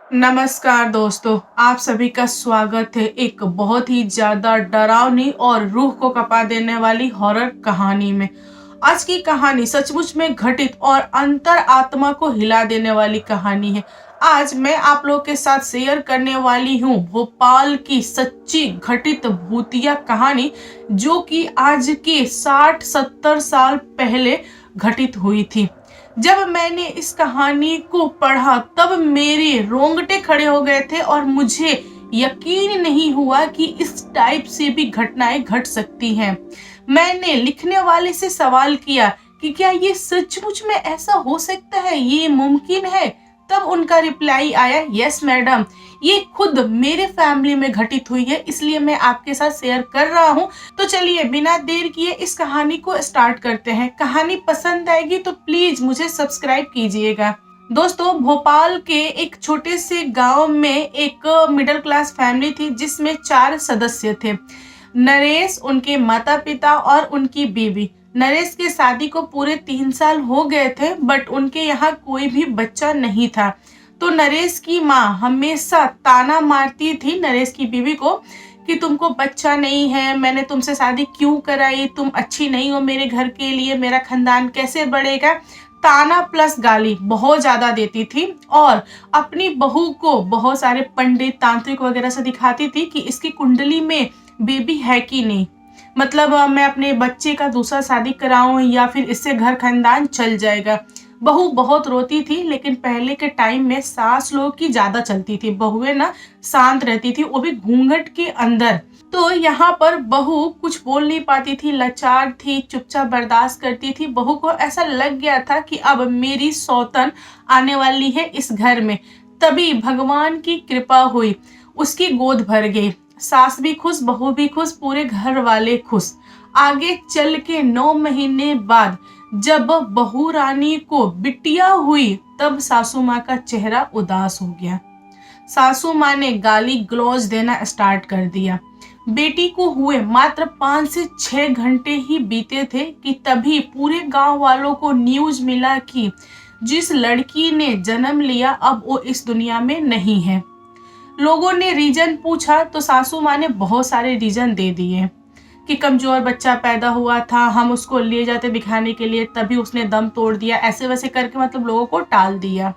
नमस्कार दोस्तों, आप सभी का स्वागत है एक बहुत ही ज़्यादा डरावनी और रूह को कँपा देने वाली हॉरर कहानी में। आज की कहानी सचमुच में घटित और अंतरात्मा को हिला देने वाली कहानी है। आज मैं आप लोग के साथ शेयर करने वाली हूँ भोपाल की सच्ची घटित भूतिया कहानी, जो कि आज के 60-70 साल पहले घटित हुई थी। जब मैंने इस कहानी को पढ़ा तब मेरे रोंगटे खड़े हो गए थे और मुझे यकीन नहीं हुआ कि इस टाइप से भी घटनाएं घट सकती हैं। मैंने लिखने वाले से सवाल किया कि क्या ये सचमुच में ऐसा हो सकता है, ये मुमकिन है? तब उनका रिप्लाई आया, यस मैडम, ये खुद मेरे फैमिली में घटित हुई है, इसलिए मैं आपके साथ शेयर कर रहा हूँ। तो चलिए बिना देर किए इस कहानी को स्टार्ट करते हैं। कहानी पसंद आएगी तो प्लीज मुझे सब्सक्राइब कीजिएगा। दोस्तों, भोपाल के एक छोटे से गांव में एक मिडिल क्लास फैमिली थी जिसमें 4 सदस्य थे। नरेश, उनके माता पिता और उनकी बीवी। नरेश के शादी को पूरे 3 साल हो गए थे, बट उनके यहाँ कोई भी बच्चा नहीं था। तो नरेश की माँ हमेशा ताना मारती थी नरेश की बीवी को कि तुमको बच्चा नहीं है, मैंने तुमसे शादी क्यों कराई, तुम अच्छी नहीं हो मेरे घर के लिए, मेरा खानदान कैसे बढ़ेगा। ताना प्लस गाली बहुत ज्यादा देती थी और अपनी बहू को बहुत सारे पंडित तांत्रिक वगैरह से दिखाती थी कि इसकी कुंडली में बेबी है कि नहीं, मतलब मैं अपने बच्चे का दूसरा शादी कराऊं या फिर इससे घर खानदान चल जाएगा। बहू बहुत रोती थी, लेकिन पहले के टाइम में सास लोग की ज्यादा चलती थी, बहुएं ना शांत रहती थी, वो भी घूंघट के अंदर। तो यहाँ पर बहू कुछ बोल नहीं पाती थी, लाचार थी, चुपचाप बर्दाश्त करती थी। बहू को ऐसा लग गया था कि अब मेरी सौतन आने वाली है इस घर में। तभी भगवान की कृपा हुई, उसकी गोद भर गई। सास भी खुश, बहू भी खुश, पूरे घर वाले खुश। आगे चल के 9 महीने बाद जब बहू रानी को बिटिया हुई तब सासू माँ का चेहरा उदास हो गया। सासू माँ ने गाली गलौज देना स्टार्ट कर दिया। बेटी को हुए मात्र 5 से 6 घंटे ही बीते थे कि तभी पूरे गांव वालों को न्यूज मिला कि जिस लड़की ने जन्म लिया अब वो इस दुनिया में नहीं है। लोगों ने रीजन पूछा तो सासू माँ ने बहुत सारे रीजन दे दिए कि कमजोर बच्चा पैदा हुआ था, हम उसको ले जाते दिखाने के लिए, तभी उसने दम तोड़ दिया, ऐसे वैसे करके मतलब लोगों को टाल दिया।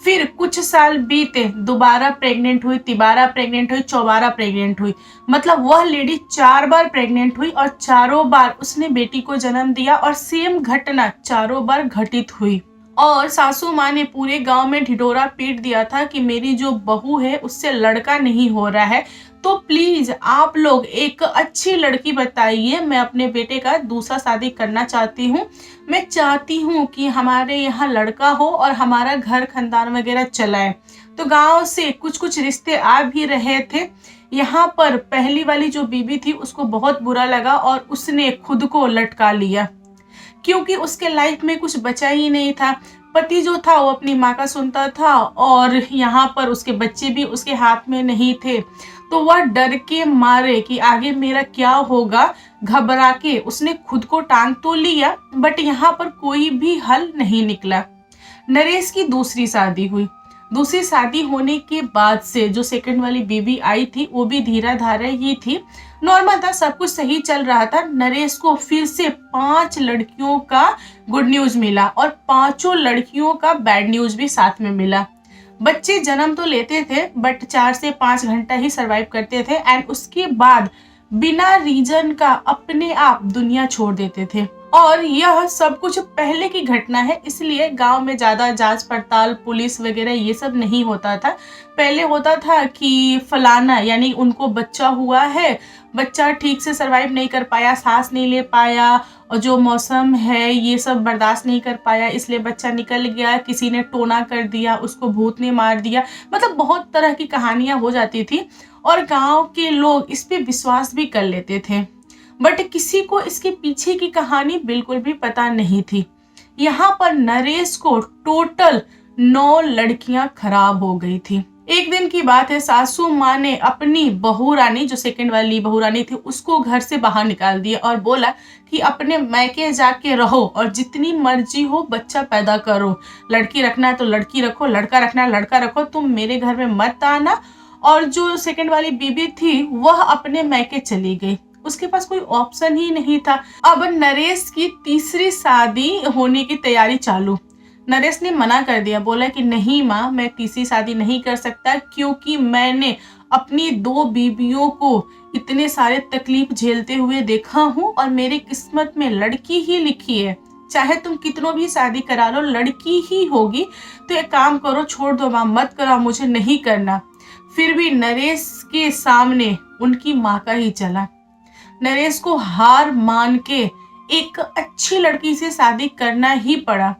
फिर कुछ साल बीते, दोबारा प्रेग्नेंट हुई, तिबारा प्रेग्नेंट हुई, चौबारा प्रेग्नेंट हुई। मतलब वह लेडी 4 बार प्रेग्नेंट हुई और चारों बार उसने बेटी को जन्म दिया और सेम घटना चारों बार घटित हुई। और सासू माँ ने पूरे गांव में ढिढोरा पीट दिया था कि मेरी जो बहू है उससे लड़का नहीं हो रहा है, तो प्लीज आप लोग एक अच्छी लड़की बताइए, मैं अपने बेटे का दूसरा शादी करना चाहती हूँ। मैं चाहती हूँ कि हमारे यहाँ लड़का हो और हमारा घर खानदान वगैरह चलाए। तो गांव से कुछ कुछ रिश्ते आ भी रहे थे। यहाँ पर पहली वाली जो बीबी थी उसको बहुत बुरा लगा और उसने खुद को लटका लिया, क्योंकि उसके लाइफ में कुछ बचा ही नहीं था। पति जो था वो अपनी माँ का सुनता था और यहाँ पर उसके बच्चे भी उसके हाथ में नहीं थे। तो वह डर के मारे कि आगे मेरा क्या होगा, घबरा के उसने खुद को टांग तो लिया, बट यहाँ पर कोई भी हल नहीं निकला। नरेश की दूसरी शादी हुई। दूसरी शादी होने के बाद से जो सेकंड वाली बीवी आई थी वो भी धीरा धारा ही थी, नॉर्मल था, सब कुछ सही चल रहा था। नरेश को फिर से 5 लड़कियों का गुड न्यूज मिला और 5 लड़कियों का बैड न्यूज भी साथ में मिला। बच्चे जन्म तो लेते थे बट 4 से 5 घंटा ही सरवाइव करते थे एंड उसके बाद बिना रीजन का अपने आप दुनिया छोड़ देते थे। और यह सब कुछ पहले की घटना है, इसलिए गांव में ज्यादा जांच पड़ताल पुलिस वगैरह ये सब नहीं होता था। पहले होता था कि फलाना यानी उनको बच्चा हुआ है, बच्चा ठीक से सरवाइव नहीं कर पाया, सांस नहीं ले पाया और जो मौसम है ये सब बर्दाश्त नहीं कर पाया, इसलिए बच्चा निकल गया, किसी ने टोना कर दिया, उसको भूत ने मार दिया, मतलब बहुत तरह की कहानियां हो जाती थी और गांव के लोग इस पे विश्वास भी कर लेते थे। बट किसी को इसके पीछे की कहानी बिल्कुल भी पता नहीं थी। यहाँ पर नरेश को टोटल 9 लड़कियां खराब हो गई थी। एक दिन की बात है, सासू माँ ने अपनी बहू रानी, जो सेकंड वाली बहू रानी थी, उसको घर से बाहर निकाल दिया और बोला कि अपने मैके जाके रहो और जितनी मर्जी हो बच्चा पैदा करो। लड़की रखना है तो लड़की रखो, लड़का रखना है लड़का रखो, तुम मेरे घर में मत आना। और जो सेकंड वाली बीबी थी वह अपने मैके चली गई। उसके पास कोई ऑप्शन ही नहीं था। अब नरेश की तीसरी शादी होने की तैयारी चालू। नरेश ने मना कर दिया, बोला कि नहीं माँ, मैं तीसरी शादी नहीं कर सकता, क्योंकि मैंने अपनी 2 बीवियों को इतने सारे तकलीफ झेलते हुए देखा हूँ और मेरी किस्मत में लड़की ही लिखी है। चाहे तुम कितनों भी शादी करा लो, लड़की ही होगी। तो एक काम करो, छोड़ दो माँ, मत करो, मुझे नहीं करना। फिर भी नरेश के सामने उनकी माँ का ही चला। नरेश को हार मान के एक अच्छी लड़की से शादी करना ही पड़ा।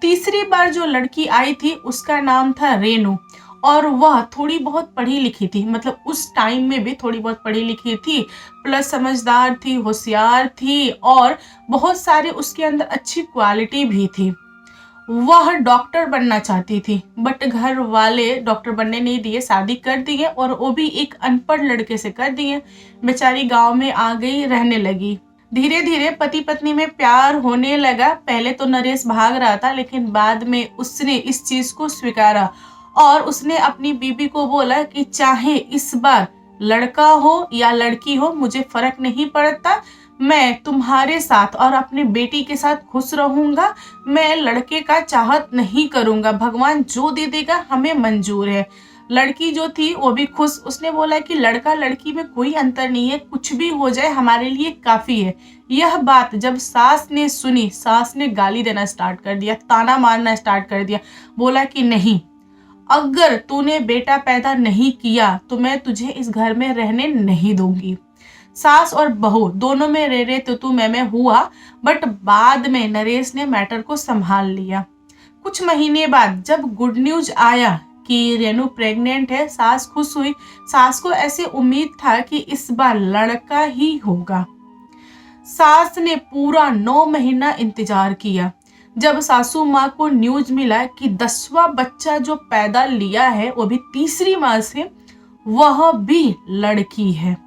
तीसरी बार जो लड़की आई थी उसका नाम था रेनू, और वह थोड़ी बहुत पढ़ी लिखी थी, मतलब उस टाइम में भी थोड़ी बहुत पढ़ी लिखी थी, प्लस समझदार थी, होशियार थी और बहुत सारे उसके अंदर अच्छी क्वालिटी भी थी। वह डॉक्टर बनना चाहती थी, बट घर वाले डॉक्टर बनने नहीं दिए, शादी कर दिए, और वो भी एक अनपढ़ लड़के से कर दिए। बेचारी गांव में आ गई, रहने लगी। धीरे धीरे पति पत्नी में प्यार होने लगा। पहले तो नरेश भाग रहा था, लेकिन बाद में उसने इस चीज को स्वीकारा और उसने अपनी बीबी को बोला कि चाहे इस बार लड़का हो या लड़की हो, मुझे फर्क नहीं पड़ता, मैं तुम्हारे साथ और अपने बेटी के साथ खुश रहूंगा। मैं लड़के का चाहत नहीं करूंगा, भगवान जो दे देगा हमें मंजूर है। लड़की जो थी वो भी खुश। उसने बोला कि लड़का लड़की में कोई अंतर नहीं है, कुछ भी हो जाए हमारे लिए काफी है। यह बात जब सास ने सुनी, सास ने गाली देना स्टार्ट कर दिया, ताना मारना स्टार्ट कर दिया। बोला कि नहीं, अगर तूने बेटा पैदा नहीं किया तो मैं तुझे इस घर में रहने नहीं दूंगी। सास और बहू दोनों में रे रे तू मैं हुआ, बट बाद में नरेश ने मैटर को संभाल लिया। कुछ महीने बाद जब गुड न्यूज आया कि रेनू प्रेग्नेंट है, सास खुश हुई। सास को ऐसे उम्मीद था कि इस बार लड़का ही होगा। सास ने पूरा 9 महीना इंतजार किया। जब सासू माँ को न्यूज मिला कि 10वां बच्चा जो पैदा लिया है वो भी तीसरी माँ से, वह भी लड़की है,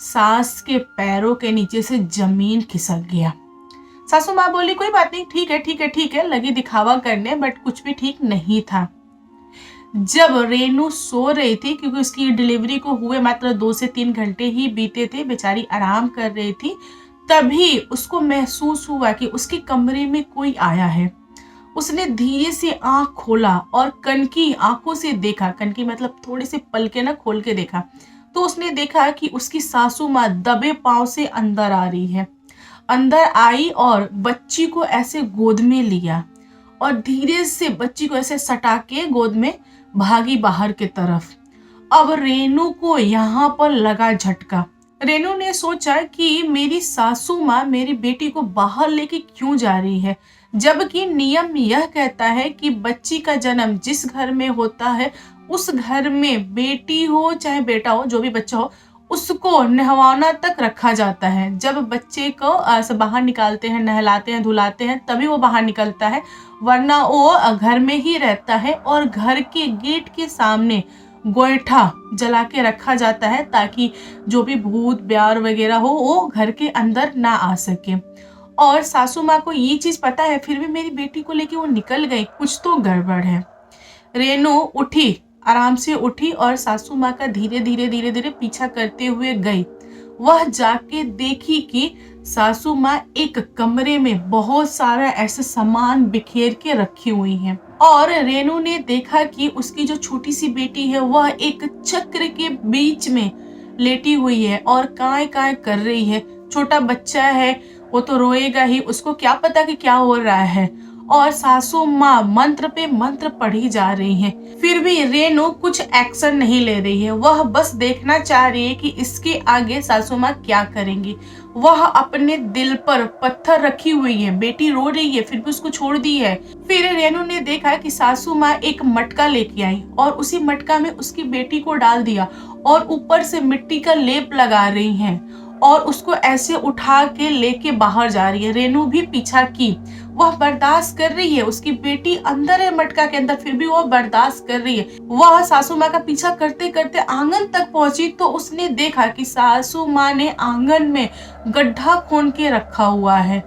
सास के पैरों के नीचे से जमीन खिसक गया। सासू माँ बोली कोई बात नहीं, ठीक है ठीक है ठीक है, लगी दिखावा करने, बट कुछ भी ठीक नहीं था। जब रेनू सो रही थी, क्योंकि उसकी डिलीवरी को हुए मात्र 2 से 3 घंटे ही बीते थे, बेचारी आराम कर रही थी, तभी उसको महसूस हुआ कि उसके कमरे में कोई आया है। उसने धीरे से आंख खोला और कनकी आंखों से देखा, कनकी मतलब थोड़े से पलके ना खोल के देखा, तो उसने देखा कि उसकी सासू माँ दबे पांव से अंदर आ रही है। अंदर आई और बच्ची को ऐसे गोद में लिया और धीरे से बच्ची को ऐसे सटा के गोद में भागी बाहर की तरफ। अब रेनू को यहाँ पर लगा झटका। रेनू ने सोचा कि मेरी सासू माँ मेरी बेटी को बाहर लेके क्यों जा रही है, जबकि नियम यह कहता है कि बच्ची का जन्म जिस घर में होता है उस घर में बेटी हो चाहे बेटा हो, जो भी बच्चा हो, उसको नहवाना तक रखा जाता है। जब बच्चे को बाहर निकालते हैं, नहलाते हैं, धुलाते हैं, तभी वो बाहर निकलता है, वरना वो घर में ही रहता है। और घर के गेट के सामने गोईठा जला के रखा जाता है ताकि जो भी भूत ब्यार वगैरह हो वो घर के अंदर ना आ सके। और सासू माँ को ये चीज पता है, फिर भी मेरी बेटी को लेके वो निकल गई, कुछ तो गड़बड़ है। रेनू उठी, आराम से उठी और सासू माँ का धीरे धीरे धीरे धीरे पीछा करते हुए गई। वह जाके देखी कि सासू माँ एक कमरे में बहुत सारा ऐसे सामान बिखेर के रखी हुई हैं। और रेनू ने देखा कि उसकी जो छोटी सी बेटी है वह एक चक्र के बीच में लेटी हुई है और काय काय कर रही है। छोटा बच्चा है, वो तो रोएगा ही, उसको क्या पता कि क्या हो रहा है। और सासू माँ मंत्र पे मंत्र पढ़ी जा रही है, फिर भी रेनू कुछ एक्शन नहीं ले रही है। वह बस देखना चाह रही है कि इसके आगे सासू माँ क्या करेंगी। वह अपने दिल पर पत्थर रखी हुई है, बेटी रो रही है फिर भी उसको छोड़ दी है। फिर रेनू ने देखा कि सासू माँ एक मटका लेके आई और उसी मटका में उसकी बेटी को डाल दिया और ऊपर से मिट्टी का लेप लगा रही हैं। और उसको ऐसे उठा के लेके बाहर जा रही है। रेनू भी पीछा की, वह बर्दाश्त कर रही है, उसकी बेटी अंदर है मटका के अंदर, फिर भी वह बर्दाश्त कर रही है। वह सासू माँ का पीछा करते करते आंगन तक पहुंची तो उसने देखा कि सासू माँ ने आंगन में गड्ढा खोन के रखा हुआ है।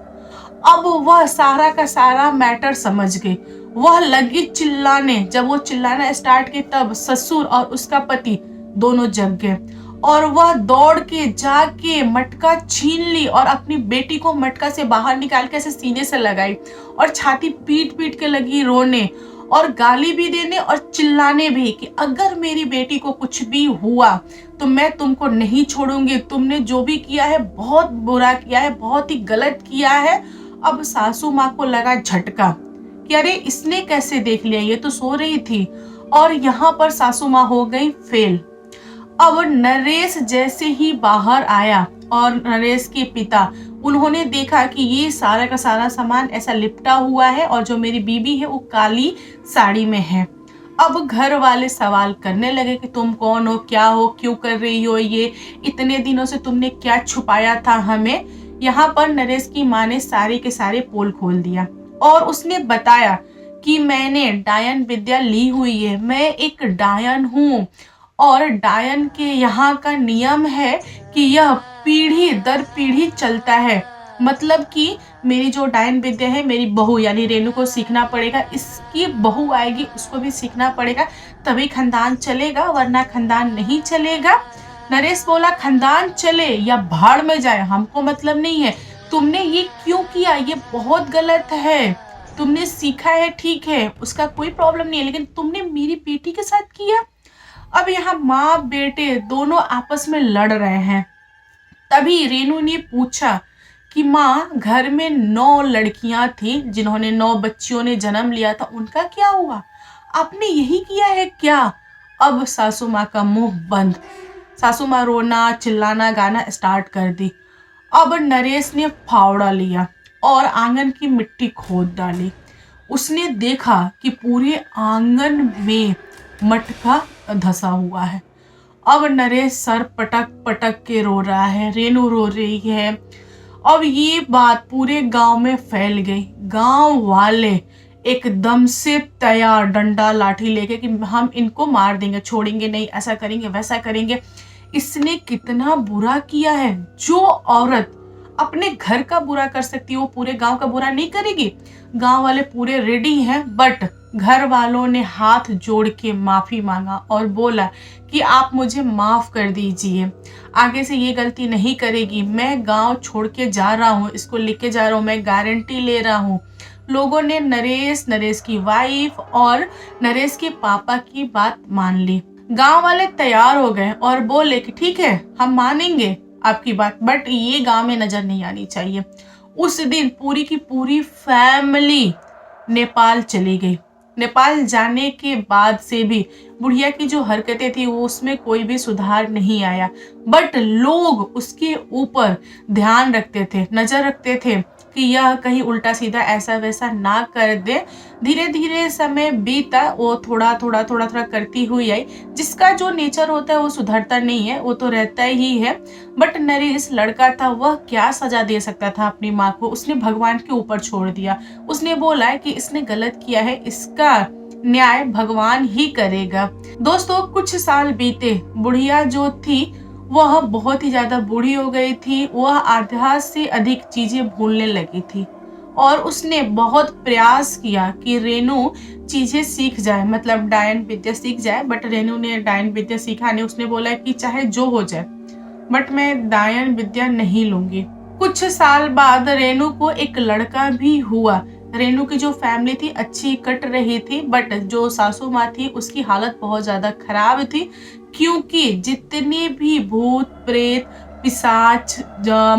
अब वह सारा का सारा मैटर समझ गई। वह लगी चिल्लाने। जब वो चिल्लाना स्टार्ट की तब ससुर और उसका पति दोनों जग गए और वह दौड़ के जाके मटका छीन ली और अपनी बेटी को मटका से बाहर निकाल के ऐसे सीने से लगाई और छाती पीट पीट के लगी रोने और गाली भी देने और चिल्लाने भी कि अगर मेरी बेटी को कुछ भी हुआ तो मैं तुमको नहीं छोड़ूंगी। तुमने जो भी किया है बहुत बुरा किया है, बहुत ही गलत किया है। अब सासू माँ को लगा झटका कि अरे इसने कैसे देख लिया, ये तो सो रही थी। और यहाँ पर सासू माँ हो गई फेल। अब नरेश जैसे ही बाहर आया और नरेश के पिता, उन्होंने देखा कि ये सारा का सारा सामान ऐसा लिपटा हुआ है और जो मेरी बीबी है वो काली साड़ी में है। अब घर वाले सवाल करने लगे कि तुम कौन हो, क्या हो, क्यों कर रही हो ये, इतने दिनों से तुमने क्या छुपाया था हमें। यहाँ पर नरेश की माँ ने सारे के सारे पोल खोल दिया और उसने बताया कि मैंने डायन विद्या ली हुई है, मैं एक डायन हूँ और डायन के यहाँ का नियम है कि यह पीढ़ी दर पीढ़ी चलता है। मतलब कि मेरी जो डायन विद्या है मेरी बहू यानी रेनू को सीखना पड़ेगा, इसकी बहू आएगी उसको भी सीखना पड़ेगा, तभी खानदान चलेगा वरना खानदान नहीं चलेगा। नरेश बोला खानदान चले या भाड़ में जाए हमको मतलब नहीं है। तुमने ये क्यों किया, ये बहुत गलत है। तुमने सीखा है ठीक है, उसका कोई प्रॉब्लम नहीं है, लेकिन तुमने मेरी बेटी के साथ किया। अब यहाँ माँ बेटे दोनों आपस में लड़ रहे हैं। तभी रेनू ने पूछा कि माँ घर में 9 लड़कियां थी जिन्होंने 9 बच्चियों ने जन्म लिया था, उनका क्या हुआ, आपने यही किया है क्या। अब सासू माँ का मुंह बंद। सासू माँ रोना चिल्लाना गाना स्टार्ट कर दी। अब नरेश ने फावड़ा लिया और आंगन की मिट्टी खोद डाली। उसने देखा कि पूरे आंगन में मटका धसा हुआ है। अब नरेश सर पटक पटक के रो रहा है, रेनू रो रही है। अब ये बात पूरे गांव में फैल गई। गांव वाले एकदम से तैयार डंडा लाठी लेके कि हम इनको मार देंगे, छोड़ेंगे नहीं, ऐसा करेंगे वैसा करेंगे। इसने कितना बुरा किया है। जो औरत अपने घर का बुरा कर सकती है वो पूरे गांव का बुरा नहीं करेगी। गांव वाले पूरे रेडी हैं, बट घर वालों ने हाथ जोड़ के माफी मांगा और बोला कि आप मुझे माफ कर दीजिए, आगे से ये गलती नहीं करेगी। मैं गांव छोड़ के जा रहा हूँ, इसको लेके जा रहा हूँ, मैं गारंटी ले रहा हूँ। लोगों ने नरेश की वाइफ और नरेश के पापा की बात मान ली। गांव वाले तैयार हो गए और बोले कि ठीक है हम मानेंगे आपकी बात, बट ये गांव में नजर नहीं आनी चाहिए। उस दिन पूरी की पूरी फैमिली नेपाल चली गई। नेपाल जाने के बाद से भी बुढ़िया की जो हरकतें थी वो उसमें कोई भी सुधार नहीं आया, बट लोग उसके ऊपर ध्यान रखते थे, नजर रखते थे कि यह कहीं उल्टा सीधा ऐसा वैसा ना कर दे। धीरे धीरे समय बीता, वो थोड़ा थोड़ा करती हुई आई। जिसका जो नेचर होता है वो सुधरता नहीं है, वो तो रहता ही है। बट नरेश लड़का था, वह क्या सजा दे सकता था अपनी माँ को। उसने भगवान के ऊपर छोड़ दिया। उसने बोला कि इसने गलत किया है, इसका न्याय भगवान ही करेगा। दोस्तों कुछ साल बीते। बुढ़िया जो थी वह बहुत ही ज्यादा बूढ़ी हो गई थी। वह आधा से अधिक चीजें भूलने लगी थी और उसने बहुत प्रयास किया कि रेनू चीजें सीख जाए, मतलब डायन विद्या सीख जाए। बट रेनू ने डायन विद्या सीखा नहीं। उसने बोला कि चाहे जो हो जाए बट मैं डायन विद्या नहीं लूंगी। कुछ साल बाद रेनू को एक लड़का भी हुआ। रेनू की जो फैमिली थी अच्छी कट रही थी, बट जो सासू माँ थी उसकी हालत बहुत ज्यादा खराब थी, क्योंकि जितने भी भूत प्रेत पिशाच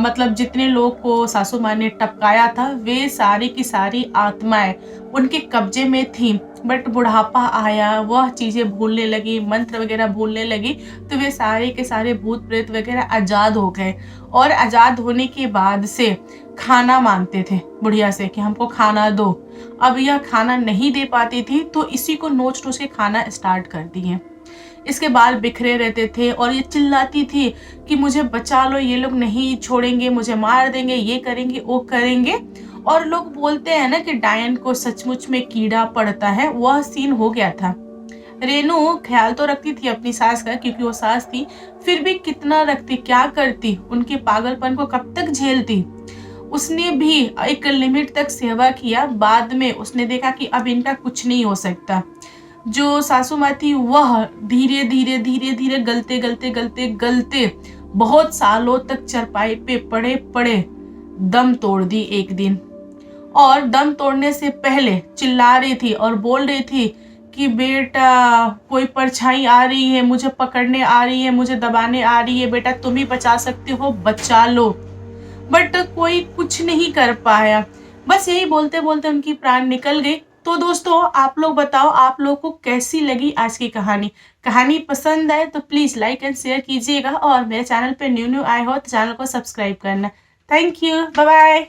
मतलब जितने लोग को सासू माँ ने टपकाया था वे सारी की सारी आत्माएं उनके कब्जे में थी। बट बुढ़ापा आया, वह चीजें भूलने लगी, मंत्र वगैरह भूलने लगी, तो वे सारे के सारे भूत प्रेत वगैरह आजाद हो गए। और आजाद होने के बाद से खाना मांगते थे बुढ़िया से कि हमको खाना दो। अब यह खाना नहीं दे पाती थी तो इसी को नोच नोच के खाना स्टार्ट कर दिए। इसके बाल बिखरे रहते थे और ये चिल्लाती थी कि मुझे बचा लो, ये लोग नहीं छोड़ेंगे, मुझे मार देंगे, ये करेंगे, वो करेंगे। और लोग बोलते हैं ना कि डायन को सचमुच में कीड़ा पड़ता है, वह सीन हो गया था। रेनू ख्याल तो रखती थी अपनी सास का, क्योंकि वो सास थी, फिर भी कितना रखती, क्या करती, उनके पागलपन को कब तक झेलती। उसने भी एक लिमिट तक सेवा किया, बाद में उसने देखा कि अब इनका कुछ नहीं हो सकता। जो सासू माँ थी वह धीरे धीरे धीरे धीरे गलते गलते गलते गलते बहुत सालों तक चरपाई पे पड़े पड़े दम तोड़ दी एक दिन। और दम तोड़ने से पहले चिल्ला रही थी और बोल रही थी कि बेटा कोई परछाई आ रही है, मुझे पकड़ने आ रही है, मुझे दबाने आ रही है, बेटा तुम ही बचा सकते हो, बचा लो। बट कोई कुछ नहीं कर पाया। बस यही बोलते बोलते उनकी प्राण निकल गई। तो दोस्तों आप लोग बताओ, आप लोग को कैसी लगी आज की कहानी। कहानी पसंद आए तो प्लीज लाइक एंड शेयर कीजिएगा, और मेरे चैनल पे न्यू न्यू आए हो तो चैनल को सब्सक्राइब करना। Thank you, bye bye.